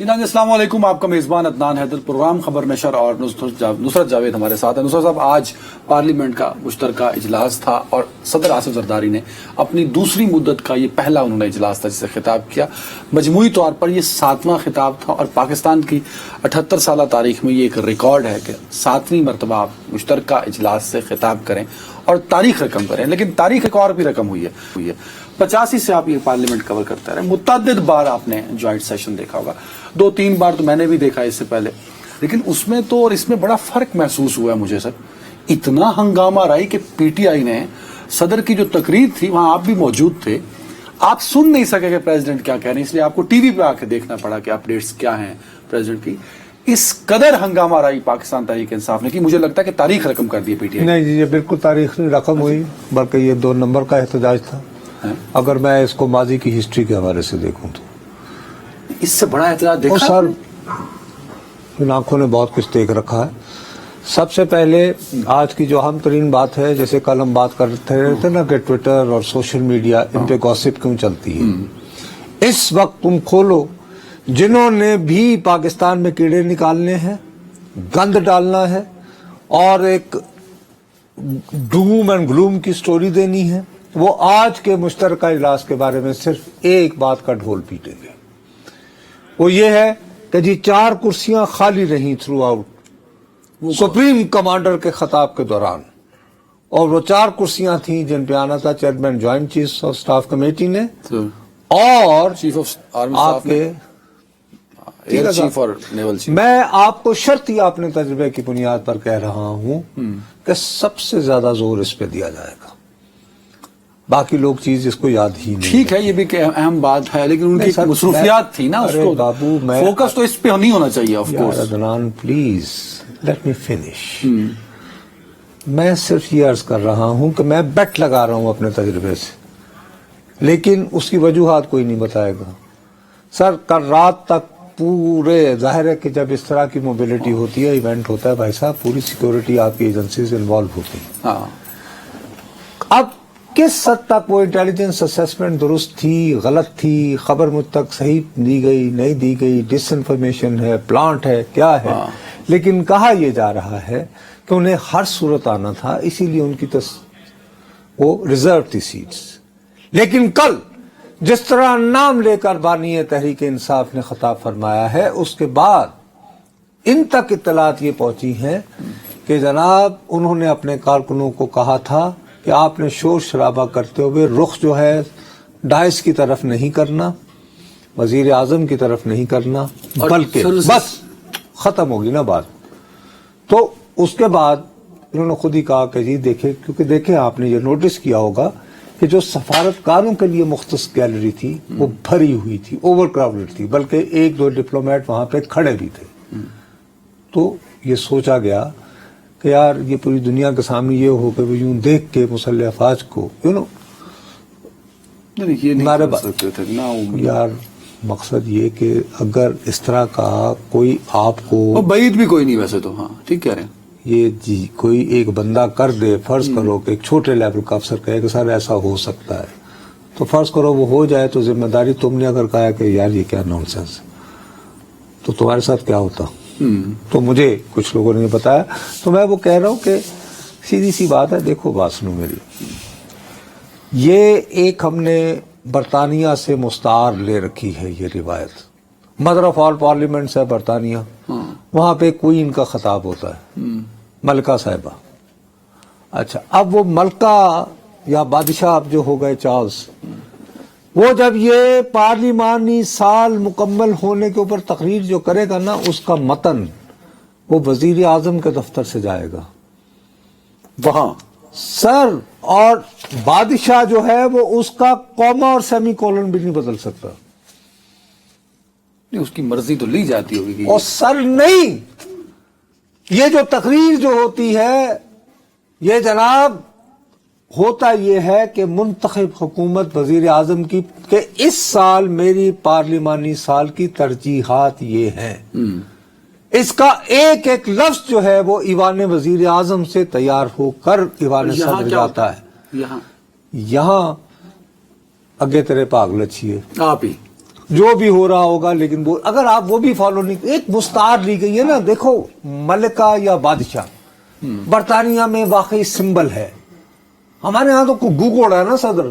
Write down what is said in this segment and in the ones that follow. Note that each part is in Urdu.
السلام علیکم، آپ کا میزبان عدنان حیدر، پروگرام خبر نشر اور نصرت جاوید ہمارے ساتھ ہیں۔ نصرت صاحب، آج پارلیمنٹ کا مشترکہ اجلاس تھا اور صدر آصف زرداری نے اپنی دوسری مدت کا یہ پہلا انہوں نے اجلاس تھا جسے خطاب کیا۔ مجموعی طور پر یہ 7واں خطاب تھا اور پاکستان کی 78 سالہ تاریخ میں یہ ایک ریکارڈ ہے کہ 7ویں مرتبہ آپ مشترکہ اجلاس سے خطاب کریں اور تاریخ رقم کریں۔ لیکن تاریخ ایک اور بھی رقم ہوئی ہے 85 سے آپ یہ پارلیمنٹ کور کرتے رہے، متعدد بار آپ نے جوائنٹ سیشن دیکھا ہوگا، 2-3 بار تو میں نے بھی دیکھا اس سے پہلے، لیکن اس میں تو اور اس میں بڑا فرق محسوس ہوا ہے مجھے سر۔ اتنا ہنگامہ رہی کہ پی ٹی آئی نے صدر کی جو تقریر تھی وہاں آپ بھی موجود تھے، آپ سن نہیں سکے کہ پریزیڈنٹ کیا کہہ رہے ہیں، اس لیے آپ کو ٹی وی پہ آ کے دیکھنا پڑا کہ اپڈیٹس کیا ہیں پریزیڈنٹ کی۔ اس قدر ہنگامہ رائی پاکستان تحریک انصاف نے کی، مجھے لگتا ہے کہ تاریخ رقم کر دی پی ٹی آئی۔ نہیں جی، یہ بالکل تاریخ رقم ہوئی، بلکہ یہ 2 نمبر کا احتجاج تھا۔ اگر میں اس کو ماضی کی ہسٹری کے حوالے سے دیکھوں تو اس سے بڑا احتجاج دیکھا سر، ان آنکھوں نے بہت کچھ دیکھ رکھا ہے۔ سب سے پہلے آج کی جو اہم ترین بات ہے، جیسے کل ہم بات کرتے رہتے نا کہ ٹویٹر اور سوشل میڈیا ان پہ گوسپ کیوں چلتی ہے۔ اس وقت تم کھولو، جنہوں نے بھی پاکستان میں کیڑے نکالنے ہیں، گند ڈالنا ہے اور ایک ڈوم اینڈ گلوم کی سٹوری دینی ہے، وہ آج کے مشترکہ اجلاس کے بارے میں صرف ایک بات کا ڈھول پیٹیں گے۔ وہ یہ ہے کہ جی 4 کرسیاں خالی رہیں تھرو آؤٹ سپریم کمانڈر کے خطاب کے دوران، اور وہ 4 کرسیاں تھیں جن پہ آنا تھا chairman joint chief of staff committee نے اور چیف آف آرمی آپ کے ایئر چیف اور نیول چیف۔ میں آپ کو شرطی اپنے تجربے کی بنیاد پر کہہ رہا ہوں کہ سب سے زیادہ زور اس پہ دیا جائے گا، باقی لوگ چیز اس کو یاد ہی نہیں۔ ٹھیک ہے، یہ بھی کہ اہم بات ہے، لیکن ان کی مصروفیات تھی نا، اس کو بابو فوکس تو اس پہ نہیں ہونا چاہیے۔ Of course Adnan please let me finish. میں صرف یہ عرض کر رہا ہوں کہ میں بیٹ لگا رہا ہوں اپنے تجربے سے، لیکن اس کی وجوہات کوئی نہیں بتائے گا۔ سر کل رات تک پورے ظاہر ہے کہ جب اس طرح کی موبلٹی ہوتی ہے، ایونٹ ہوتا ہے، بھائی صاحب پوری سیکورٹی آپ کی ایجنسیز انوالو ہوتی ہیں۔ اب کس حد تک وہ انٹیلیجنس اسیسمنٹ درست تھی، غلط تھی، خبر مجھ تک صحیح دی گئی نہیں دی گئی، ڈس انفارمیشن ہے، پلانٹ ہے، کیا ہے، لیکن کہا یہ جا رہا ہے کہ انہیں ہر صورت آنا تھا، اسی لیے ان کی وہ ریزرو تھی سیٹس۔ لیکن کل جس طرح نام لے کر بانی تحریک انصاف نے خطاب فرمایا ہے، اس کے بعد ان تک اطلاعات یہ پہنچی ہیں کہ جناب انہوں نے اپنے کارکنوں کو کہا تھا کہ آپ نے شور شرابہ کرتے ہوئے رخ جو ہے ڈائس کی طرف نہیں کرنا، وزیر اعظم کی طرف نہیں کرنا، بلکہ بس ختم ہوگی نا بات۔ تو اس کے بعد انہوں نے خود ہی کہا کہ جی دیکھیں، کیونکہ دیکھیں آپ نے یہ نوٹس کیا ہوگا کہ جو سفارتکاروں کے لیے مختص گیلری تھی وہ بھری ہوئی تھی، اوور کراؤڈڈ تھی، بلکہ 1-2 ڈپلومیٹ وہاں پہ کھڑے بھی تھے۔ تو یہ سوچا گیا کہ یار یہ پوری دنیا کے سامنے یہ ہو کہ وہ یوں دیکھ کے مسلح افواج کو یار مقصد یہ کہ اگر اس طرح کا کوئی آپ کو بعید بھی کوئی نہیں ویسے تو، ہاں ٹھیک کہہ رہے ہیں یہ جی کوئی ایک بندہ کر دے، فرض کرو کہ ایک چھوٹے لیول کا افسر کہے کہ سر ایسا ہو سکتا ہے، تو فرض کرو وہ ہو جائے تو ذمہ داری تم نے اگر کہا کہ یار یہ کیا نان سینس، تو تمہارے ساتھ کیا ہوتا؟ تو مجھے کچھ لوگوں نے بتایا، تو میں وہ کہہ رہا ہوں کہ سیدھی سی بات ہے، دیکھو بات سنو میری، یہ ایک ہم نے برطانیہ سے مستعار لے رکھی ہے یہ روایت، مدر آف آل پارلیمنٹس ہے برطانیہ، وہاں پہ کوئین کا خطاب ہوتا ہے، ملکہ صاحبہ۔ اچھا اب وہ ملکہ یا بادشاہ اب جو ہو گئے چارلز، وہ جب یہ پارلیمانی سال مکمل ہونے کے اوپر تقریر جو کرے گا نا، اس کا متن وہ وزیر اعظم کے دفتر سے جائے گا وہاں سر، اور بادشاہ جو ہے وہ اس کا کوما اور سیمی کولن بھی نہیں بدل سکتا، اس کی مرضی تو لی جاتی ہوگی۔ اور سر نہیں، یہ جو تقریر جو ہوتی ہے یہ جناب ہوتا یہ ہے کہ منتخب حکومت وزیر اعظم کی کہ اس سال میری پارلیمانی سال کی ترجیحات یہ ہیں، اس کا ایک ایک لفظ جو ہے وہ ایوان وزیر اعظم سے تیار ہو کر ایوان صدر جاتا ہے۔ یہاں اگے تیرے پاگ لچھیے، آپ ہی جو بھی ہو رہا ہوگا، لیکن وہ اگر آپ وہ بھی فالو نہیں، ایک مستعار لی گئی ہے نا. دیکھو ملکہ یا بادشاہ برطانیہ میں واقعی سمبل ہے، ہمارے ہاں تو گوگوڑا ہے نا صدر.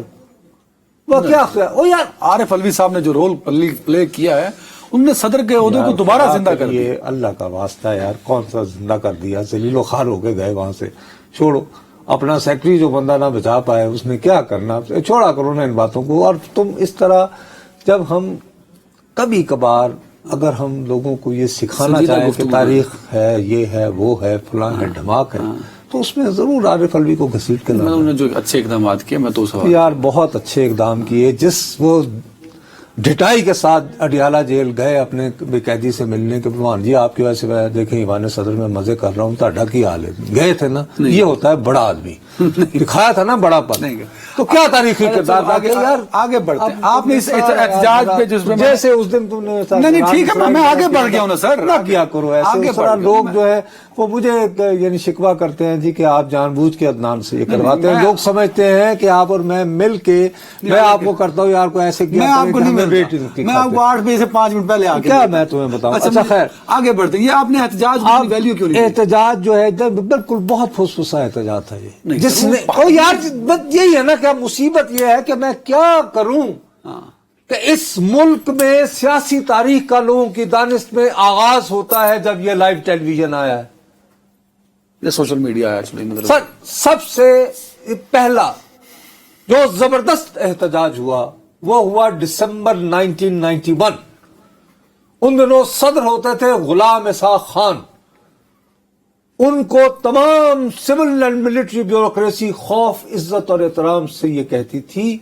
وہ کیا وہ یار عارف الوی صاحب نے جو رول پلے کیا ہے، ان نے صدر کے عہدے کو دوبارہ زندہ کر دیا. یہ اللہ کا واسطہ ہے یار، کون سا زندہ کر دیا، ذلیل و خوار ہو کے گئے وہاں سے. چھوڑو، اپنا سیکرٹری جو بندہ نہ بچا پائے اس نے کیا کرنا، چھوڑا کرو نا ان باتوں کو. اور تم اس طرح جب ہم کبھی کبھار اگر ہم لوگوں کو یہ سکھانا چاہیں کہ تاریخ ہے، یہ ہے، وہ ہے، فلاں ہے، دھماک ہے، تو اس میں ضرور عارف الوی کو گھسیٹ کے انہوں نے جو اچھے اقدامات کیے، میں تو یار بہت اچھے اقدام کیے. جس وہ ڈٹائی کے ساتھ اڈیالہ جیل گئے اپنے بے قیدی سے ملنے کے، بھگوان جی آپ کی وجہ سے میں دیکھیں ایوان صدر میں مزے کر رہا ہوں، تہاڈا کی حال ہے. گئے تھے نا، یہ ہوتا ہے بڑا آدمی، دکھایا تھا نا بڑا پن. تو کیا تاریخی کردار تھا کہ یار آگے بڑھتے ہیں. آپ نے اس احتجاج پہ جس میں جیسے اس دن تم نے نہیں ٹھیک ہے، میں آگے بڑھ گیا ہوں نا سر. نہ کیا کرو ایسے. اس طرح لوگ جو ہے وہ مجھے یعنی شکوہ کرتے ہیں جی کہ آپ جان بوجھ کے عدنان سے یہ کرواتے ہیں. لوگ سمجھتے ہیں کہ آپ اور میں مل کے میں آپ کو کرتا ہوں یار کو ایسے کیا. میں آپ کو نہیں ملتا، میں آپ کو 8 بجے سے 5 منٹ پہلے آگے کیا میں تمہیں بتاؤں. اچھا خیر آگے بڑھتے ہیں. یہ آپ نے احتجاج کی ویلیو کیوں نہیں؟ احتجاج جو ہے بالکل بہت پھسپھسا احتجاج تھا یہ، جس نے یار یہی ہے نا کہ مصیبت یہ ہے کہ میں کیا کروں کہ اس ملک میں سیاسی تاریخ کا لوگوں کی دانست میں آغاز ہوتا ہے جب یہ لائیو ٹیلی ویژن آیا ہے. یہ سوشل میڈیا ہے. سب سے پہلا جو زبردست احتجاج ہوا وہ ہوا دسمبر 1991. ان دنوں صدر ہوتے تھے غلام اسحاق خان. ان کو تمام سول اینڈ ملٹری بیوروکریسی خوف، عزت اور احترام سے یہ کہتی تھی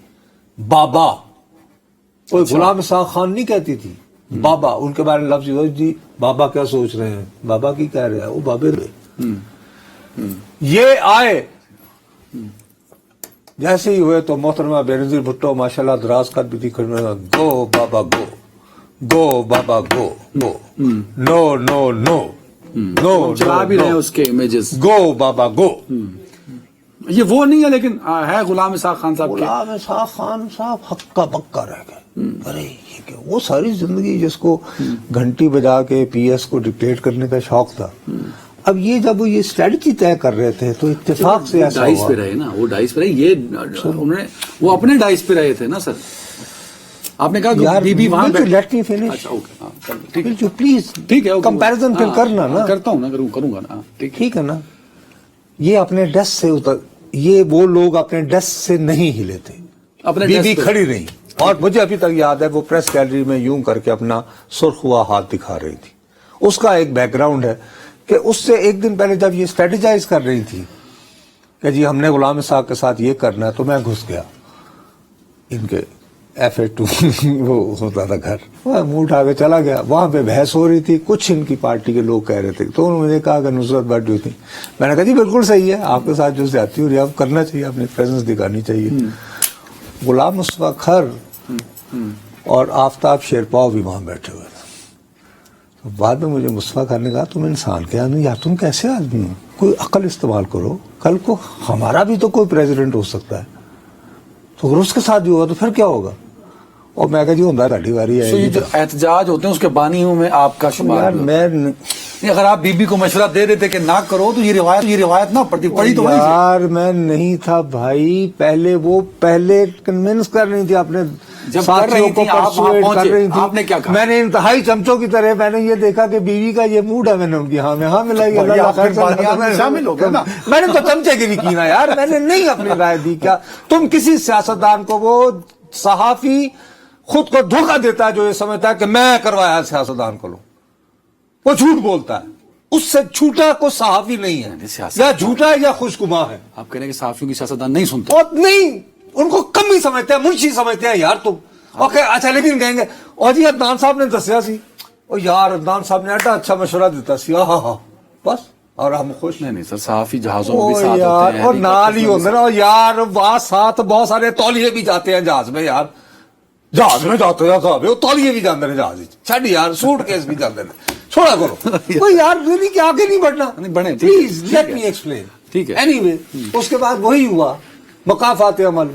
بابا. کوئی غلام اسحاق خان نہیں کہتی تھی، بابا. ان کے بارے میں لفظ جی بابا کیا سوچ رہے ہیں، بابا کی کہہ رہے ہیں، وہ بابے رہے. یہ آئے جیسے ہی ہوئے تو محترمہ بینظیر بھٹو ماشاءاللہ دراز قد بھی تھی، گو بابا گو، گو بابا گو، گو، نو نو نو نو، چلا بھی رہے اس کے امیجز، گو بابا گو. یہ وہ نہیں ہے لیکن ہے غلام اسحاق خان صاحب. غلام اسحاق خان صاحب ہکا بکا رہ گئے. ارے یہ کہ وہ ساری زندگی جس کو گھنٹی بجا کے پی ایس کو ڈکٹیٹ کرنے کا شوق تھا، اب یہ جب یہ اسٹریٹجی طے کر رہے تھے تو اتفاق سے ایسا ڈائس پہ رہے نا، وہ ڈائس پہ رہے. یہ انہوں نے وہ اپنے ڈائس پہ رہے تھے نا سر. آپ نے کہا بی بی وہاں لیٹ می فنش. پلیز ٹھیک ہے، کمپیریزن پھر کرنا نا. کرتا ہوں نا، کروں گا نا. ٹھیک ہے نا. یہ اپنے ڈیسک سے یہ وہ لوگ اپنے ڈیسک سے نہیں ہلے تھے، بی بی کھڑی رہی. اور مجھے ابھی تک یاد ہے وہ پریس گیلری میں یوں کر کے اپنا سرخ ہوا ہاتھ دکھا رہی تھی. اس کا ایک بیک گراؤنڈ ہے کہ اس سے ایک دن پہلے جب یہ اسٹریٹجائز کر رہی تھی کہ جی ہم نے غلام اسحاق کے ساتھ یہ کرنا ہے، تو میں گھس گیا ان کے F82 وہ ہوتا تھا گھر، منہ اٹھا کے چلا گیا. وہاں پہ بحث ہو رہی تھی، کچھ ان کی پارٹی کے لوگ کہہ رہے تھے، تو انہوں نے کہا کہ نصرت بھٹو تھی. میں نے کہا جی بالکل صحیح ہے، آپ کے ساتھ جو زیادتی ہو رہی ہے اب کرنا چاہیے، اپنی پریزنس دکھانی چاہیے. غلام مصطفیٰ کھر اور آفتاب شیرپاؤ بھی وہاں بیٹھے ہوئے تھے. بعد میں مجھے مصطفیٰ کھر نے کہا تم انسان کیا نہیں یار، تم کیسے آدمی ہو، کوئی عقل استعمال کرو، کل کو ہمارا بھی تو کوئی پریزیڈنٹ ہو سکتا ہے. تو اگر اس کے ساتھ بھی ہوگا تو پھر کیا ہوگا. اور میں کہا جی ہوں تھوڑی باری ہے. یہ جو احتجاج ہوتے ہیں اس کے بانی ہوں میں آپ کا شمار. اگر آپ بی بی کو مشورہ دے دیتے کہ نہ کرو تو یہ روایت نہ پڑی تو یار میں نہیں تھا بھائی. پہلے کنونس کر رہی تھی اپنے ساتھیوں کو، پرسویٹ کر رہی تھی. آپ نے کیا کہا؟ میں نے انتہائی چمچوں کی طرح میں نے یہ دیکھا کہ بیوی کا یہ موڈ ہے، میں نے ان کی ہاں ملائی. شامل ہو گیا نا. میں نے تو چمچے کی نہیں کی نا یار، میں نے نہیں اپنی رائے دی. کیا تم کسی سیاستدان کو، وہ صحافی خود کو دھوکہ دیتا ہے جو یہ سمجھتا ہے کہ میں کروایا سیاستدان کو، وہ جھوٹ بولتا ہے. اس سے جھوٹا کوئی صحافی نہیں ہے، یا جھوٹا ہے یا خوشگواں ہے. آپ کہہ رہے ہیں کہ صحافیوں کی سیاستدان نہیں سنتے؟ اور نہیں، ان کو کم ہی سمجھتے ہیں، منشی سمجھتے ہیں یار تم. اوکے اچھا، لیکن کہیں گے اور جی عدنان صاحب نے دسیا سی، اور یار عدنان صاحب نے ایڈا اچھا مشورہ دیتا سی، ہاں بس، اور ہم خوش. نہیں سر، صحافی جہازوں میں بھی ساتھ ہوتے ہیں. اور نال ہی ہوتے نا یار، وہاں ساتھ بہت سارے تولیے بھی جاتے ہیں جہاز میں یار. جہاز میں جاتے ہیں صاحب، وہ تولیے بھی جاندے ہیں جہاز، چھڈ یار سوٹ کیس بھی جاندے ہیں. چھوڑا کرو کوئی یار ریلی کہ آگے نہیں بڑھنا. بڑھے پلیز لیٹ می ایکسپلین. ٹھیک ہے. اینی وے اس کے بعد وہی ہوا مقافات عمل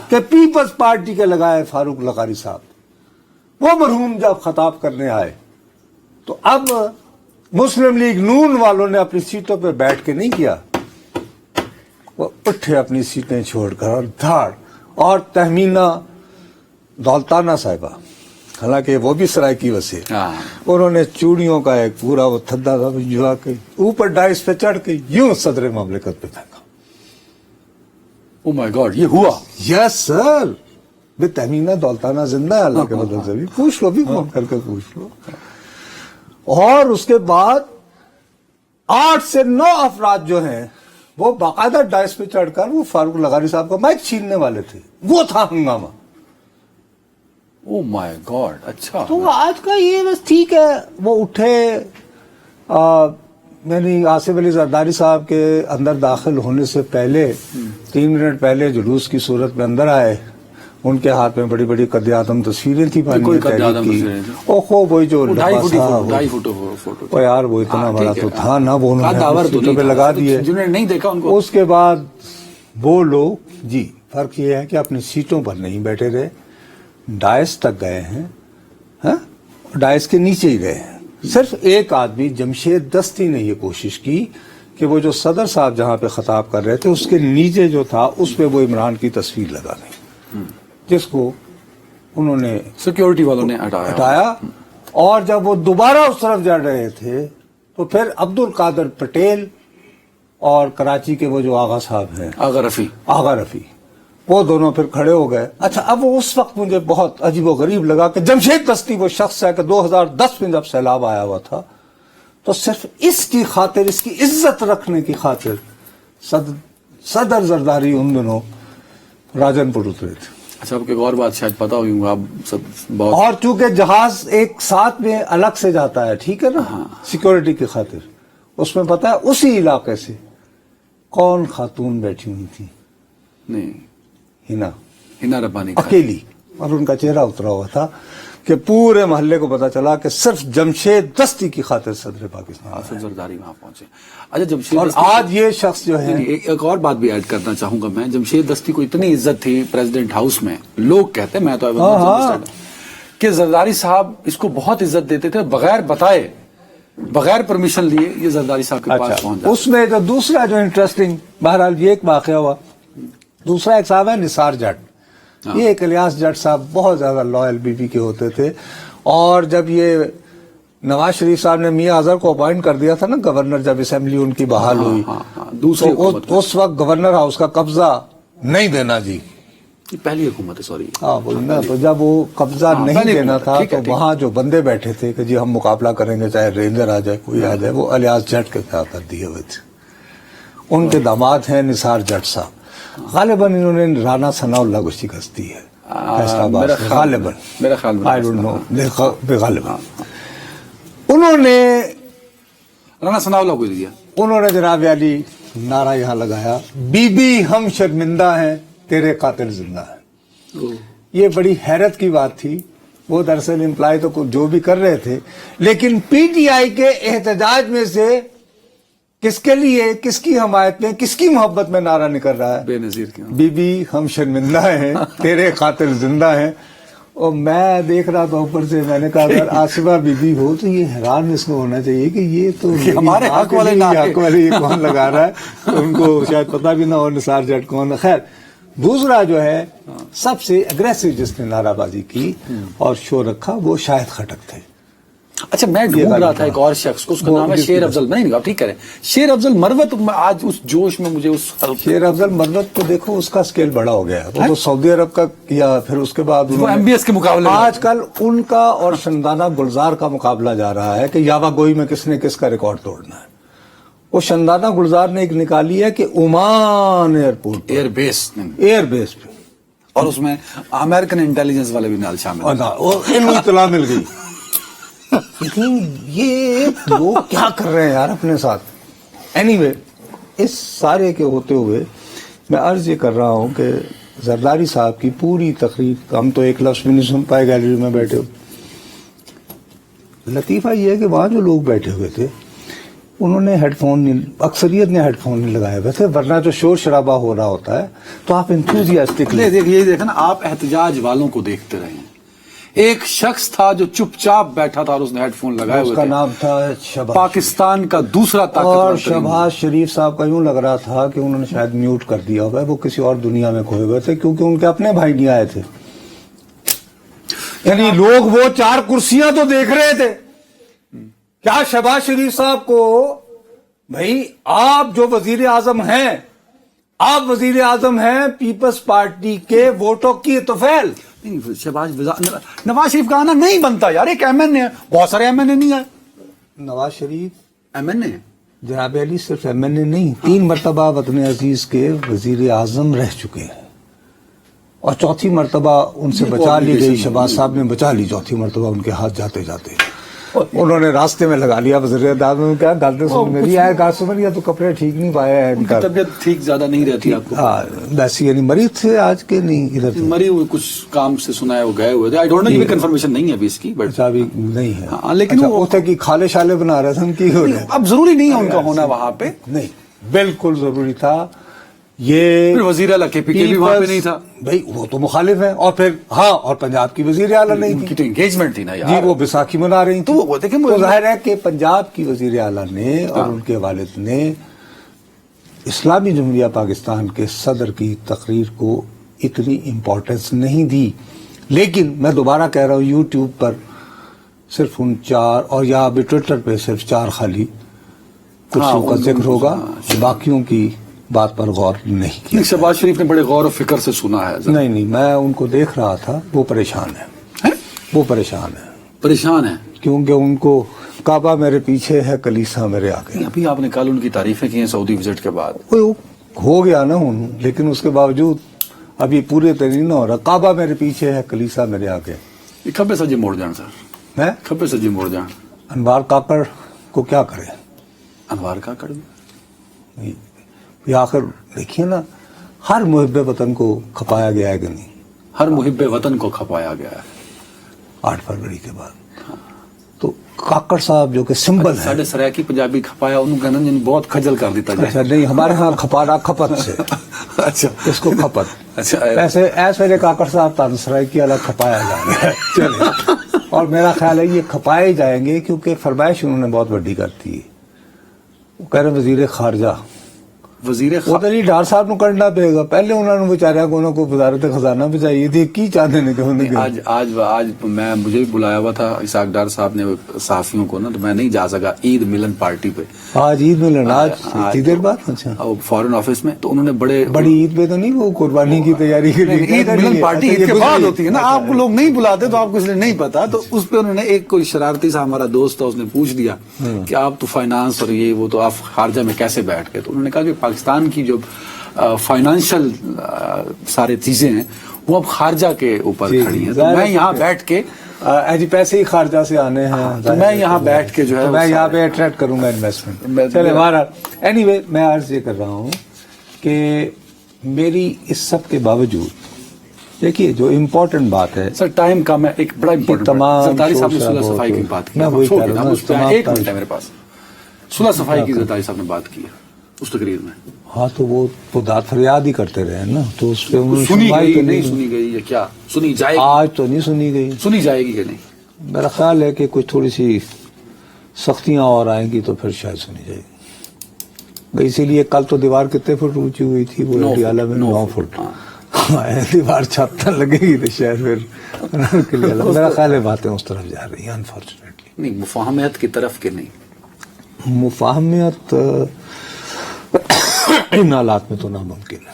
کہ پیپلز پارٹی کے لگائے فاروق لغاری صاحب. وہ مرحوم جب خطاب کرنے آئے تو اب مسلم لیگ نون والوں نے اپنی سیٹوں پہ بیٹھ کے نہیں کیا, وہ اٹھے اپنی سیٹیں چھوڑ کر اور دھاڑ, اور تہمینہ دولتانہ صاحبہ, حالانکہ وہ بھی سرائکی وسیع, انہوں نے چوڑیوں کا ایک پورا وہ تھدا تھا جوا کے اوپر ڈائس پہ چڑھ کے یوں صدر مملکت پہ پھینکا. او مائی گاڈ, یہ ہوا؟ یس سر, بے تہمینہ دولتانہ زندہ ہے اللہ کے بدل سے, بھی پوچھ لو, بھی فون کر کے پوچھ لو. اور اس کے بعد 8 سے 9 افراد جو ہیں وہ باقاعدہ ڈائس پہ چڑھ کر وہ فاروق لغاری صاحب کا مائک چھیننے والے تھے. وہ تھا ہنگامہ. او مائی گاڈ, اچھا. تو آج کا یہ بس ٹھیک ہے, وہ اٹھے, میں نے آصف علی زرداری صاحب کے اندر داخل ہونے سے پہلے 3 منٹ پہلے جلوس کی صورت میں اندر آئے. ان کے ہاتھ میں بڑی بڑی قد اعظم تصویریں تھیں پانی کی, او خوب وہی جو وہ یار وہ اتنا بڑا تو تھا نا, وہ انہوں نے لگا دیے. جنہوں نے نہیں دیکھا ان کو, اس کے بعد وہ لوگ, جی فرق یہ ہے کہ اپنی سیٹوں پر نہیں بیٹھے رہے, ڈائس تک گئے ہیں, ڈائس کے نیچے ہی رہے ہیں. صرف ایک آدمی جمشید دستی نے یہ کوشش کی کہ وہ جو صدر صاحب جہاں پہ خطاب کر رہے تھے اس کے نیچے جو تھا اس پہ وہ عمران کی تصویر لگا دی, جس کو انہوں نے سیکیورٹی والوں نے ہٹایا. اور جب وہ دوبارہ اس طرف جا رہے تھے تو پھر عبد القادر پٹیل اور کراچی کے وہ جو آغا صاحب ہیں, آغا رفیع, وہ دونوں پھر کھڑے ہو گئے. اچھا, اب اس وقت مجھے بہت عجیب و غریب لگا کہ جمشید دستی وہ شخص ہے کہ 2010 میں جب سیلاب آیا ہوا تھا تو صرف اس کی خاطر, اس کی عزت رکھنے کی خاطر صدر زرداری ان دنوں راجن پور اترے تھے. اچھا, آپ کو ایک اور بات شاید پتا ہوگی, آپ سب بہت, اور چونکہ جہاز ایک ساتھ میں الگ سے جاتا ہے, ٹھیک ہے نا, سیکورٹی کی خاطر, اس میں پتا ہے اسی علاقے سے کون خاتون بیٹھی ہوئی تھی؟ نہیں, ہنا ربانی اکیلی, اور ان کا چہرہ اترا ہوا تھا کہ پورے محلے کو پتا چلا کہ صرف جمشید دستی کی خاطر صدر پاکستان آصف زرداری وہاں پہنچے. اچھا, جمشید اور آج یہ شخص جو ہے, ایک اور بات بھی ایڈ کرنا چاہوں گا میں, جمشید دستی کو اتنی عزت تھی پریزیڈنٹ ہاؤس میں, لوگ کہتے ہیں, میں تو کہ زرداری صاحب اس کو بہت عزت دیتے تھے, بغیر بتائے, بغیر پرمیشن لیے یہ زرداری صاحب کے پاس پہنچ جاتا. اس میں جو دوسرا جو انٹرسٹنگ, بہرحال یہ ایک واقعہ ہوا. دوسرا ایک صاحب ہے نثار جٹ, یہ ایک الیاس جٹ صاحب بہت زیادہ لائل بی پی کے ہوتے تھے, اور جب یہ نواز شریف صاحب نے میاں اظہر کو اپوائنٹ کر دیا تھا نا گورنر, جب اسمبلی ان کی بحال ہوئی, تو اس وقت گورنر ہاؤس کا قبضہ نہیں دینا, جی پہلی حکومت ہے, سوری, تو جب وہ قبضہ نہیں دینا تھا تو وہاں جو بندے بیٹھے تھے کہ جی ہم مقابلہ کریں گے, چاہے رینجر آ جائے, کوئی آ جائے, وہ الیاس جٹ کے کر دیے ہوئے تھے. ان کے داماد ہیں نثار جٹ صاحب, غالباً انہوں نے رانا ثناء اللہ کو شکست دی ہے غالباً, میرا خیال غالباً انہوں نے رانا ثناء اللہ کو دیا. انہوں نے جناب علی نعرہ یہاں لگایا, بی بی ہم شرمندہ ہیں تیرے قاتل زندہ ہیں. یہ بڑی حیرت کی بات تھی. وہ دراصل امپلائی تو جو بھی کر رہے تھے, لیکن پی ٹی آئی کے احتجاج میں سے کس کے لیے, کس کی حمایت میں, کس کی محبت میں نعرہ نکل رہا ہے؟ بے نظیر کی, بی بی ہم شرمندہ ہیں تیرے قاتل زندہ ہیں. اور میں دیکھ رہا تھا اوپر سے, میں نے کہا اگر آصفہ بی بی ہو تو یہ حیران اس کو ہونا چاہیے کہ یہ تو ہمارے حق والے یہ کون لگا رہا ہے, ان کو شاید پتہ بھی نہ ہو نثار جٹ کون. خیر, دوسرا جو ہے سب سے اگریسو جس نے نعرہ بازی کی اور شور رکھا وہ شاہد خٹک تھے. اچھا, میں ڈھونڈ رہا تھا ایک اور شخص کو, اس کا نام ہے شیر افضل. نہیں, آپ ٹھیک کریں, شیر افضل مروت. آج اس جوش میں مجھے اس شیر افضل مروت کو دیکھو, اس کا سکیل بڑا ہو گیا, وہ تو سعودی عرب کا کیا, پھر اس کے بعد ایم بی ایس کے مقابلے. آج کل ان کا اور شندانہ گلزار کا مقابلہ جا رہا ہے کہ یاوا گوئی میں کس نے کس کا ریکارڈ توڑنا ہے. وہ شندانہ گلزار نے ایک نکالی ہے کہ عمان ایئرپورٹ, ایئر بیس پہ, اور اس میں امریکن انٹیلیجنس والے بھی نال شامل ہیں, ان کو اطلاع مل گئی. لیکن یہ لوگ کیا کر رہے ہیں یار اپنے ساتھ. اینی وے, اس سارے کے ہوتے ہوئے میں عرض یہ کر رہا ہوں کہ زرداری صاحب کی پوری تقریر ہم تو ایک لفظ بھی نہیں سن پائے گیلری میں بیٹھے ہو. لطیفہ یہ ہے کہ وہاں جو لوگ بیٹھے ہوئے تھے انہوں نے ہیڈ فون نہیں, اکثریت نے ہیڈ فون نہیں لگائے ہوئے تھے, ورنہ جو شور شرابہ ہو رہا ہوتا ہے تو آپ انتھوزیاسٹکلی دیکھیں نا, آپ احتجاج والوں کو دیکھتے رہے ہیں, ایک شخص تھا جو چپ چاپ بیٹھا تھا اور اس نے ہیڈ فون لگائے اس ہوئے کا تھے. نام تھا شہباز. پاکستان کا دوسرا اور طاقتور شہباز شریف صاحب کا یوں لگ رہا تھا کہ انہوں نے شاید میوٹ کر دیا ہوگا, وہ کسی اور دنیا میں کھوئے ہوئے تھے کیونکہ ان کے اپنے بھائی نہیں آئے تھے. یعنی لوگ وہ 4 کرسیاں تو دیکھ رہے تھے. کیا شہباز شریف صاحب کو, بھائی آپ جو وزیر اعظم ہیں, آپ وزیر اعظم ہیں پیپلز پارٹی کے ووٹوں کی توفیل. نواز شریف کا آنا نہیں بنتا یار, ایک ایم این اے ہے, بہت سارے ایم این اے نہیں آئے. نواز شریف ایم این اے جناب علی صرف ایم این اے نہیں, 3 مرتبہ وطن عزیز کے وزیر اعظم رہ چکے ہیں, اور 4تھی مرتبہ ان سے بچا لی گئی. شہباز صاحب نے بچا لی 4تھی مرتبہ ان کے ہاتھ جاتے جاتے. انہوں نے راستے میں لگا لیا وزیر اعظم نے کہا گل تو میری ہے, گال سمجھ گیا تو کپڑے ٹھیک نہیں پائے ہیں, ان کا طبیعت ٹھیک زیادہ نہیں رہتی آپ کو. ویسے یعنی مریض تھے آج کے, نہیں ادھر تھے مری ہوئے کچھ کام سے سنا ہے وہ گئے ہوئے تھے. آئی ڈونٹ نو, یہ کنفرمیشن نہیں ہے ابھی اس کی, بٹ اچھا ابھی نہیں ہے. ہاں, لیکن وہ تھے کہ کھالے شالے بنا رہے تھے, کی ہو رہے. اب ضروری نہیں ہے ان کا ہونا وہاں پہ, نہیں بالکل ضروری تھا. یہ پھر وزیر اعلیٰ کے پی کے بھی وہاں پہ نہیں تھا بھائی, وہ تو مخالف ہیں. اور پھر ہاں, اور پنجاب کی وزیر اعلیٰ نہیں ان تھی کی تو انگیجمنٹ تھی نا جی, یار. وہ بیساکھی منا رہی تھی. وہ دیکھیں, تو ظاہر ہے کہ پنجاب کی وزیر اعلیٰ نے اور ان کے والد نے اسلامی جمہوریہ پاکستان کے صدر کی تقریر کو اتنی امپورٹنس نہیں دی. لیکن میں دوبارہ کہہ رہا ہوں, یوٹیوب پر صرف ان 4 اور یا ابھی ٹویٹر پہ صرف 4 خالی کرسیوں کا ذکر ہوگا, باقیوں کی بات پر غور نہیں کیا. شہباز شریف نے بڑے غور و فکر سے سنا ہے. نہیں, میں ان کو دیکھ رہا تھا, وہ پریشان ہے, وہ پریشان ہے کیونکہ ان کو کعبہ میرے پیچھے ہے, کلیسا میرے آگے. ابھی آپ نے کل ان کی تعریفیں کی ہیں سعودی وزٹ کے بعد. وہ ہو گیا نا, لیکن اس کے باوجود ابھی پورے طریقے نہ ہو رہا. کعبہ میرے پیچھے ہے, کلیسا میرے آگے. یہ کھبے سجے موڑ جان سر, میں کھبے سجے موڑ جان. انوار کاکڑ کو کیا کرے, انوار کاکڑ یہ آخر دیکھیے نا, ہر محب وطن کو کھپایا گیا ہے کہ نہیں, ہر محب وطن کو کھپایا گیا ہے 8 فروری کے بعد. تو کاکڑ صاحب جو کہ سمبل ہے, ساڈے سرائکی پنجابی کھپایا انہوں کہنا جن بہت کھجل کر دیتا جائے. اچھا نہیں, ہمارے ہاں کھپانا کھپت سے, اچھا اس کو کھپت. اچھا ایسے ایسے کاکڑ صاحب تان سرائکی الگ کھپایا جائے گا. چلے, اور میرا خیال ہے یہ کھپائے جائیں گے کیونکہ فرمائش انہوں نے بہت بڑی کرتی ہے. وہ کہہ رہے وزیر خارجہ, وزیر وہ تو نہیں ڈار صاحب نو کرنا پے گا. پہلے انہوں نے بیچارے کو انہوں کو وزارت خزانہ بھی چاہیے تھی, کی چاہتے ہیں کہ آج میں مجھے بھی بلایا ہوا تھا اسحاق ڈار صاحب نے صحافیوں کو نا, تو میں نہیں جا سکا عید ملن پارٹی پہ. آج عید ملن, آج اتنی دیر بعد. اچھا فارن آفس میں, تو انہوں نے بڑی عید پہ تو نہیں, وہ قربانی کی تیاری کے لیے عید ملن پارٹی عید کے بعد ہوتی ہے نا, آپ لوگ نہیں بلاتے تو آپ کو اس لیے نہیں پتا. تو اس پہ انہوں نے ایک کوئی شرارتی سا ہمارا دوست تھا, اس نے پوچھ دیا کہ آپ تو فائنانس اور یہ وہ, تو آپ خارجہ میں کیسے بیٹھ گئے. تو انہوں نے کہا کہ پاکستان کی جو فائنانشل سارے چیزیں ہیں وہ اب خارجہ کے اوپر کھڑی ہیں. تو میں یہاں بیٹھ کے جی پیسے ہی خارجہ سے آنے ہیں, تو میں یہاں بیٹھ کے جو ہے میں یہاں پہ اٹریکٹ کروں گا انویسٹمنٹ. چلے ہمارا اینی وے, میں عرض یہ کر رہا ہوں کہ میری اس سب کے باوجود دیکھیے جو امپورٹنٹ بات ہے سر, ٹائم کم ہے, ایک بڑا امپورٹنٹ تمام زرداری صاحب نے صلح صفائی کی بات کی. میں وہی کہہ رہا ہوں, ایک منٹ ہے میرے پاس. صلح صفائی کی زرداری صاحب نے بات کی ہے اس تقریر میں. ہاں تو وہ داد فریاد ہی کرتے رہے نا, تو اس پہ سنی گئی نہیں سنی گئی یا کیا سنی جائے گی؟ آج تو نہیں سنی گئی, سنی جائے گی کہ نہیں؟ میرا خیال ہے کہ کچھ تھوڑی سی سختیاں اور آئیں گی تو پھر شاید سنی جائے گی. اسی لیے کل تو دیوار کتنے فٹ اونچی ہوئی تھی, وہ انڈیالہ میں 9 فٹ. دیوار چھت لگے گی تو شاید پھر میرا خیال ہے باتیں اس طرف جا رہی ہیں انفارچونیٹلی. نہیں, مفاہمت کی طرف کے نہیں, مفاہمت ان حالات میں تو ناممکن ہے.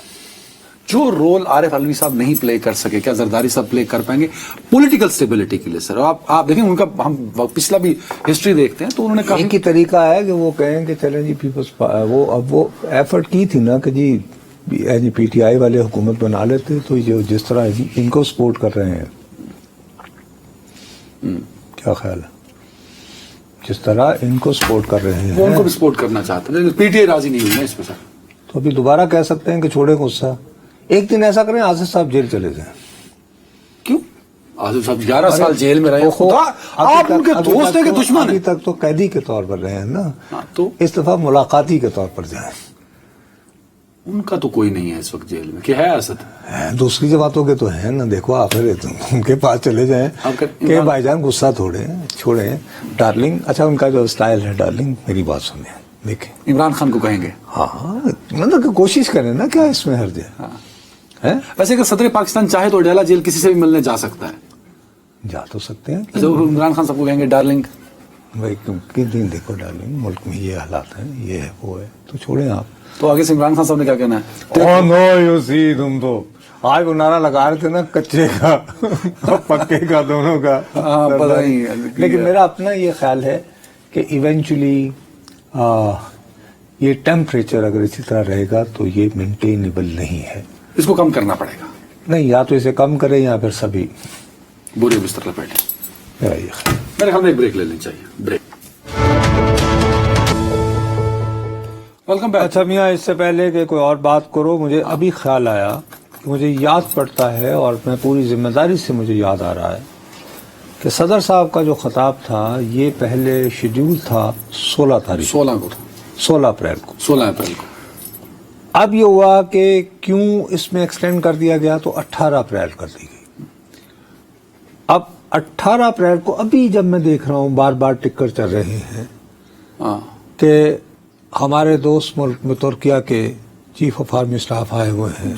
جو رول عارف علوی صاحب نہیں پلے کر سکے, کیا زرداری صاحب پلے کر پائیں گے پولیٹیکل سٹیبلٹی کے لیے؟ سر آپ دیکھیں ان کا, ہم پچھلا بھی ہسٹری دیکھتے ہیں تو انہوں نے کہا ایک ہی طریقہ ہے کہ وہ کہیں کہ چلیں جی پیپلز, وہ ایفرٹ کی تھی نا کہ جی پی ٹی آئی والے حکومت بنا لیتے, تو جو جس طرح ان کو سپورٹ کر رہے ہیں, کیا خیال ہے, جس طرح ان کو سپورٹ کر رہے ہیں وہ ان کو بھی سپورٹ کرنا چاہتے ہیں, پی ٹی آئی راضی نہیں ہوئی نا اس پہ. سر تو ابھی دوبارہ کہہ سکتے ہیں کہ چھوڑے غصہ, ایک دن ایسا کریں آصف صاحب جیل چلے جائیں. کیوں؟ آصف صاحب 11 سال جیل میں رہے, آپ ان کے دوست ہیں کہ دشمن ہیں؟ ابھی تک تو قیدی کے طور پر رہے ہیں نا, تو اس دفعہ ملاقاتی کے طور پر جائیں. ان کا تو کوئی نہیں ہے اس وقت جیل میں کہ ہے اسد؟ دوسری باتوں کے تو ہے نا. دیکھو آخر ان کے پاس چلے جائیں کہ بھائی جان غصہ چھوڑیں ڈارلنگ. اچھا ان کا جو اسٹائل ہے ڈارلنگ میری بات سنیں دیکھیں. عمران خان کو کہیں گے ہاں مطلب کوشش کریں نا, کیا اس میں حرج ہے. ویسے اگر صدر پاکستان چاہے تو ڈیلا جیل کسی سے بھی ملنے جا سکتا ہے, جا تو سکتے ہیں. اچھا عمران خان سب کو کہیں گے ڈارلنگ. بھائی دن دیکھو ڈارلنگ ملک میں یہ حالات ہیں, یہ ہے وہ ہے, تو چھوڑیں آپ. تو آگے سے عمران خان صاحب نے کیا کہنا ہے؟ او نو یو سی, تم تو آج وہ نعرہ لگا رہے تھے نا کچے کا پکے کا دونوں کا. پتہ نہیں. لیکن میرا اپنا یہ خیال ہے کہ ایونچولی یہ ٹیمپریچر اگر اسی طرح رہے گا تو یہ مینٹینیبل نہیں ہے. اس کو کم کرنا پڑے گا. نہیں, یا تو اسے کم کریں یا پھر سبھی بورے بستر لپیٹیں. میرا یہ خیال. میرے خیال میں ایک بریک لے لینی چاہیے. بریک. Welcome back. اچھا میاں, اس سے پہلے کہ کوئی اور بات کرو, مجھے ابھی خیال آیا کہ مجھے یاد پڑتا ہے اور میں پوری ذمہ داری سے مجھے یاد آ رہا ہے کہ صدر صاحب کا جو خطاب تھا یہ پہلے شیڈول تھا 16 تاریخ 16 اپریل کو. 16 اپریل کو. اب یہ ہوا کہ کیوں اس میں ایکسٹینڈ کر دیا گیا تو 18 اپریل کر دی گئی. اب 18 اپریل کو ابھی جب میں دیکھ رہا ہوں بار بار ٹکر چل رہے ہیں کہ ہمارے دوست ملک میں ترکیہ کے چیف آف آرمی اسٹاف آئے ہوئے ہیں,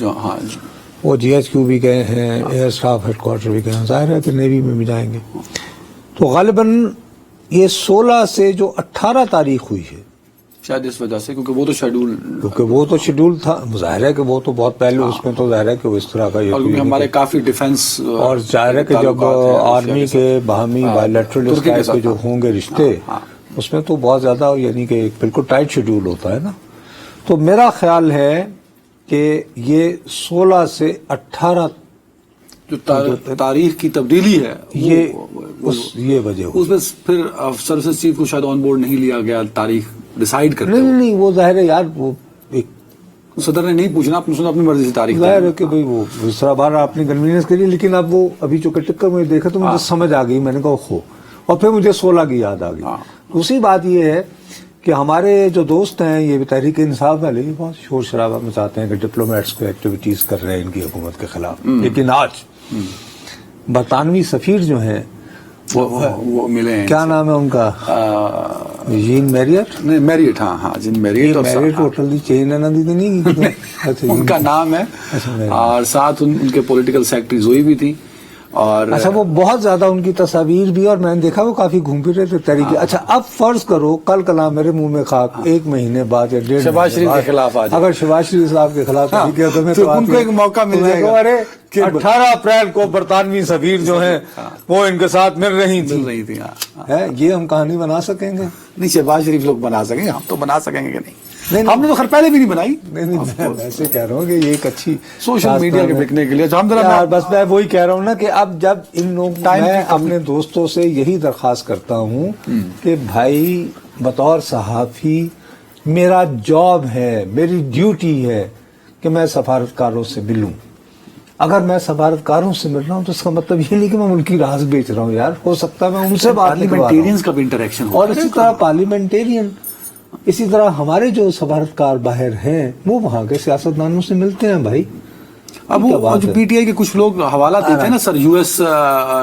وہ جی ایچ کیو بھی گئے ہیں, ایئر اسٹاف ہیڈ کوارٹر بھی گئے ہیں, ظاہر ہے کہ نیوی میں بھی جائیں گے. تو غالباً یہ 16 سے جو 18 تاریخ ہوئی ہے شاید اس وجہ سے کیونکہ وہ تو شیڈول تھا. ظاہر ہے کہ وہ تو بہت پہلے اس میں تو ظاہر ہے کہ وہ اس طرح کا کیونکہ ہمارے کافی ڈیفنس اور ظاہر ہے کہ جب آرمی کے باہمی بائیلیٹرل اس ٹائپ کے جو ہوں گے رشتے اس میں تو بہت زیادہ یعنی کہ بالکل ٹائٹ شیڈول ہوتا ہے نا. تو میرا خیال ہے کہ یہ 16 سے 18 جو تاریخ کی تبدیلی ہے یہ وجہ اس میں پھر سروسز چیف کو شاید آن بورڈ نہیں لیا گیا تاریخ ڈیسائیڈ کرنے. نہیں وہ ظاہر ہے یار, وہ صدر نے نہیں پوچھنا, آپ نے اپنی مرضی سے تاریخ ظاہر ہے کہ بھائی وہ اس طرح بار اپنی کنوینئنس کے لیے. لیکن اب وہ ابھی جو ٹکر میں دیکھا تو مجھے سمجھ آ گئی, میں نے کہا اور پھر مجھے 16 کی یاد آ گئی. دوسری بات یہ ہے کہ ہمارے جو دوست ہیں یہ بھی تحریک انصاف والے بہت شور شرابہ مچاتے ہیں کہ ڈپلومیٹس کو ایکٹیویٹیز کر رہے ہیں ان کی حکومت کے خلاف. لیکن آج برطانوی سفیر جو ہیں وہ ملے ہیں, کیا نام ہے ان کا, جین میریٹ, نہیں میریٹ, ہاں جین میریٹ ہوٹل دی چین ہے نا دی نہیں ان کا نام ہے, اور ساتھ ان کے پولیٹیکل سیکرٹری زوئی بھی تھی. اور اچھا وہ بہت زیادہ ان کی تصاویر بھی, اور میں نے دیکھا وہ کافی گھوم پھر رہے تھے تحریک. اچھا اب فرض کرو کل کلام میرے منہ میں خاک, 1 مہینے بعد یا 1.5 شہباز شریف کے خلاف اگر شہباز شریف صاحب کے خلاف تو ان کو ایک موقع مل جائے گا. 18 اپریل کو برطانوی سفیر جو ہیں وہ ان کے ساتھ مل رہی تھی. یہ ہم کہانی بنا سکیں گے؟ نہیں, شہباز شریف لوگ بنا سکیں گے, ہم تو بنا سکیں گے کہ نہیں. ہم نے تو خیر پہلے بھی نہیں بنائی. نہیں ایسے کہہ رہا ہوں کہ یہ ایک اچھی سوشل میڈیا کے بکنے کے لیے. بس میں وہی کہہ رہا ہوں نا کہ اب جب ان لوگ, میں اپنے دوستوں سے یہی درخواست کرتا ہوں کہ بھائی بطور صحافی میرا جاب ہے, میری ڈیوٹی ہے کہ میں سفارتکاروں سے ملوں. اگر میں سفارتکاروں سے مل رہا ہوں تو اس کا مطلب یہ نہیں کہ میں ملکی راز بیچ رہا ہوں. یار ہو سکتا ہے میں ان سے پارلیمنٹیرینز کا بھی انٹریکشن ہو, اور اسی طرح پارلیمنٹیرین, اسی طرح ہمارے جو سفارتکار باہر ہیں وہ وہاں کے سیاستدانوں سے ملتے ہیں. بھائی اب وہ جو پی ٹی آئی کے کچھ لوگ حوالہ دیتے ہیں نا سر یو ایس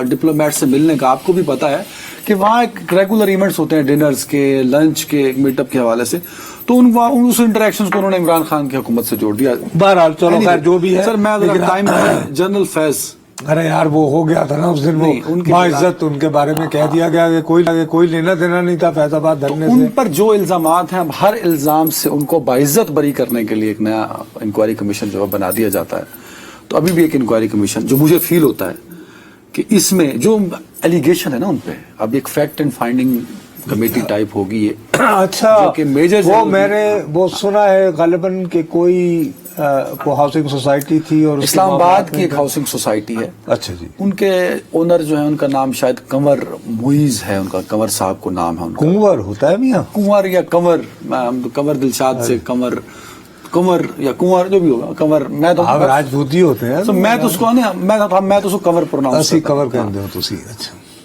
ڈپلومیٹ سے ملنے کا, آپ کو بھی پتا ہے کہ وہاں ایک ریگولر ایونٹس ہوتے ہیں, ڈنرز کے, لنچ کے, میٹ اپ کے حوالے سے. تو اس انٹریکشنز کو انہوں نے عمران خان کی حکومت سے جوڑ دیا. بہرحال چلو خیر جو بھی ہے سر, میں ٹائم جنرل فیض, ارے یار وہ ہو گیا تھا نا اس دن, وہ باعزت ان کے بارے میں کہہ دیا گیا کہ کوئی لینا دینا نہیں تھا فیض آباد دھرنے سے. ان پر جو الزامات ہیں, اب ہر الزام سے ان کو باعزت بری کرنے کے لیے ایک نیا انکوائری کمیشن جو بنا دیا جاتا ہے. تو ابھی بھی ایک انکوائری کمیشن جو مجھے فیل ہوتا ہے کہ اس میں جو ایلیگیشن ہے نا ان پہ, اب ایک fact and finding committee type ہوگی یہ. اچھا وہ میں نے وہ سنا ہے غالباً کہ کوئی ہاؤسنگ سوسائٹی تھی, اور اسلام آباد کی ایک ہاؤسنگ سوسائٹی ہے. اچھا جی. ان کے اونر جو ہے ان کا نام شاید کنور معیز ہے, ان کا کنور صاحب کو نام ہے. کنور ہوتا ہے میاں, کنور یا کنور, کنور دلشاد سے کنور یا کنور جو بھی ہوگا کنور. میں تو راجپوتی ہوتے ہیں, میں تو اس کو کنور پروناؤنس کنور کہتے ہو تسی. اچھا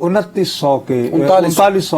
3900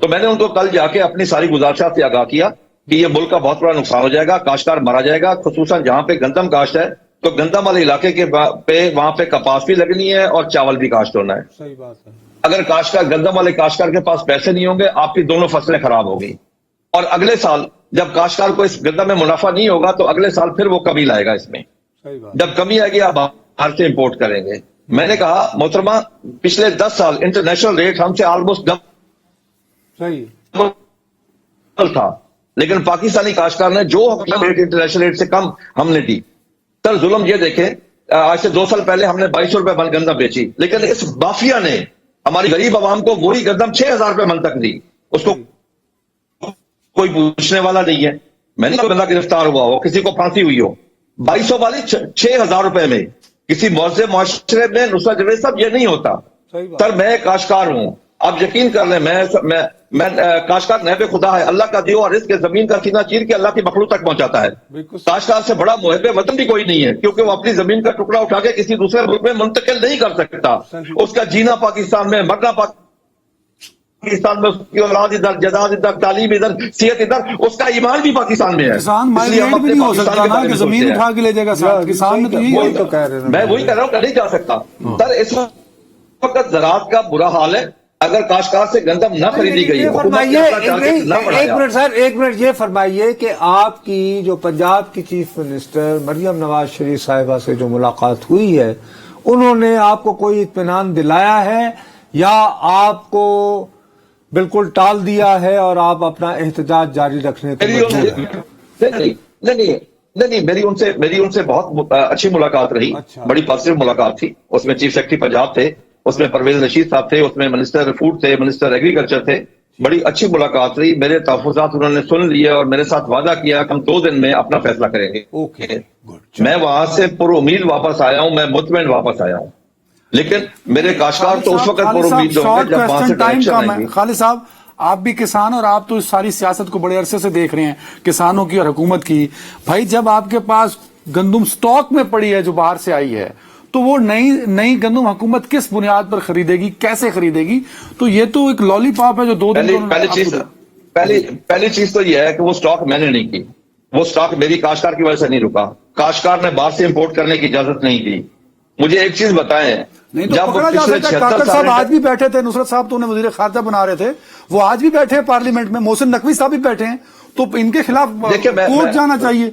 تو میں نے ان کو کل جا کے اپنی ساری گزارشات سے آگاہ کیا کہ یہ ملک کا بہت بڑا نقصان ہو جائے گا، کاشتکار مارا جائے گا، خصوصاً جہاں پہ گندم کاشت ہے تو گندم والے علاقے کے وہاں پہ کپاس بھی لگنی ہے اور چاول بھی کاشت ہونا ہے. صحیح بات ہے. اگر کاشتکار گندم والے کاشتکار کے پاس پیسے نہیں ہوں گے، آپ کی دونوں فصلیں خراب ہوگی. اور اگلے سال جب کاشتکار کو اس گندم میں منافع نہیں ہوگا تو اگلے سال پھر وہ کمی لائے گا اس میں. صحیح بات. جب کمی آئے گی آپ باہر سے امپورٹ کریں گے. میں نے کہا محترمہ پچھلے 10 سال انٹرنیشنل ریٹ ہم سے آلموسٹ صحیح. ڈبل تھا، لیکن پاکستانی کاشتکار نے جو ریٹ انٹرنیشنل ریٹ سے کم ہم نے دی. سر ظلم یہ دیکھیں، آج سے 2 سال پہلے ہم نے 2200 روپے من گندم بیچی، لیکن اس مافیا نے ہماری غریب عوام کو وہی گندم 6000 روپے من تک دی. اس کو کوئی پوچھنے والا نہیں ہے. میں نے کوئی بندہ گرفتار ہوا ہو، کسی کو پھانسی ہوئی ہو، 2200 والی 6000 روپے میں کسی معزز معاشرے میں نصرت جاوید صاحب یہ نہیں ہوتا. سر میں کاشتکار ہوں، آپ یقین کر لیں، میں کاشتکار نہب خدا ہے، اللہ کا دیو اور رزق کے زمین کا سینہ چیر کے اللہ کی مخلوق تک پہنچاتا ہے. کاشتکار سے بڑا محب وطن بھی کوئی نہیں ہے، کیونکہ وہ اپنی زمین کا ٹکڑا اٹھا کے کسی دوسرے ملک میں منتقل نہیں کر سکتا. اس کا جینا پاکستان میں، مرنا پاکستان میں، اس کی اولاد ادھر، جداد ادھر، تعلیم ادھر، صحت ادھر، اس کا ایمان بھی پاکستان میں ہے. کسان اس لیے ہم مائگریٹ بھی اپنے نہیں ہو پاکستان سکتا کے نا بارے کہ میں زمین سوچتے ہیں. اٹھا کے لے جائے گا ساتھ. کسان نے تو یہی وہی تو کہہ رہے ہیں. میں وہی کہہ رہا ہوں کہ نہیں جا سکتا. سر اس وقت زراعت کا برا حال ہے. اگر کاشتکار سے گندم نہ خریدی گئی، یہ حکومت فرمائیے، نے اپنا ٹارگیٹ نہ ایک بڑھایا. منٹ سر، ایک منٹ یہ فرمائیے کہ آپ کی جو پنجاب کی چیف منسٹر مریم نواز شریف صاحبہ سے جو ملاقات ہوئی ہے، انہوں نے آپ کو کوئی اطمینان دلایا ہے یا آپ کو بالکل ٹال دیا ہے اور آپ اپنا احتجاج جاری رکھنے کے نہیں، میری ان سے بہت اچھی ملاقات رہی. بڑی پازیٹو ملاقات تھی. اس میں چیف سیکرٹری پنجاب تھے، اس میں پرویز رشید صاحب تھے، اس میں منسٹر فوڈ تھے، منسٹر ایگریکلچر تھے. بڑی اچھی ملاقات رہی. میرے تحفظات انہوں نے سن لیے اور میرے ساتھ وعدہ کیا کہ ہم 2 دن میں اپنا فیصلہ کریں گے. میں وہاں سے پر امید واپس آیا ہوں، میں مطمئن واپس آیا ہوں. لیکن میرے کاشتکار تو اس وقت پر امید ہوں گے جب وہاں سے ڈائریکشن آئیں گی. خالد صاحب، آپ بھی کسان اور آپ تو اس ساری سیاست کو بڑے عرصے سے دیکھ رہے ہیں، کسانوں کی اور حکومت کی. بھائی جب آپ کے پاس گندم سٹاک میں پڑی ہے جو باہر سے آئی ہے، تو وہ نئی گندم حکومت کس بنیاد پر خریدے گی، کیسے خریدے گی؟ تو یہ تو ایک لالی پاپ ہے جو 2 دن پہلی چیز تو یہ ہے کہ وہ سٹاک میں نے نہیں کی. وہ سٹاک میری کاشتکار کی وجہ سے نہیں رکا. کاشتکار نے باہر سے امپورٹ کرنے کی اجازت نہیں دی. مجھے ایک چیز بتائیں، نہیں تو جب پکڑا جا پچھلے سکتا ہے. 76 کاکڑ صاحب سال آج بھی بیٹھے تھے، نصرت صاحب تو انہیں وزیر خارجہ بنا رہے تھے، وہ آج بھی بیٹھے ہیں پارلیمنٹ میں، محسن نقوی صاحب بھی بیٹھے ہیں، تو ان کے خلاف کورٹ جانا چاہیے.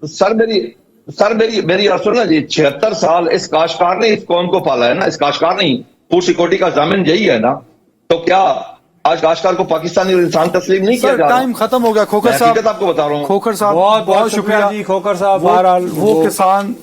سر میری اور سننا جی، 76 سال اس کاشتکار نے اس قوم کو پالا ہے نا. اس کاشتکار نہیں، فوڈ سیکورٹی کا ضامن یہی ہے نا. تو کیا آج کاشتکار کو پاکستانی انسان تسلیم نہیں کیا جا رہا؟ ٹائم ختم ہو گیا. کھوکھر میں صاحب، حقیقت آپ کو بتا رہا ہوں. کھوکھر صاحب بہت شکریہ جی. کھوکھر صاحب وہ کسان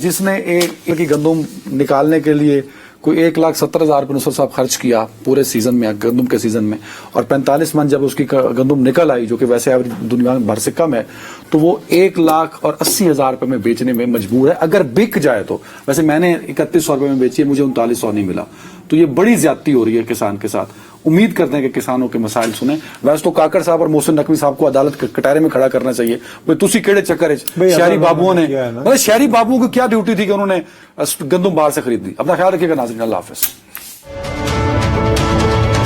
جس نے ایک کی گندم نکالنے کے لیے کوئی 1,70,000 روپے نصرت صاحب خرچ کیا پورے سیزن میں، گندم کے سیزن میں، اور 45 من جب اس کی گندم نکل آئی جو کہ ویسے ایوریج دنیا بھر سے کم ہے، تو وہ 1,80,000 روپے میں بیچنے میں مجبور ہے اگر بک جائے تو. ویسے میں نے 3100 روپے میں بیچی ہے، مجھے 3900 نہیں ملا. تو یہ بڑی زیادتی ہو رہی ہے کسان کے ساتھ. امید کرتے ہیں کہ کسانوں کے مسائل سنیں. ویسے تو کاکڑ صاحب اور محسن نقوی صاحب کو عدالت کٹہرے میں کھڑا کرنا چاہیے. تسی کیڑے چکر شہری بابوؤں نے، شہری بابوؤں کی کیا ڈیوٹی تھی کہ انہوں نے گندم باہر سے خرید دی. اپنا خیال رکھیے گا ناظرین، اللہ حافظ.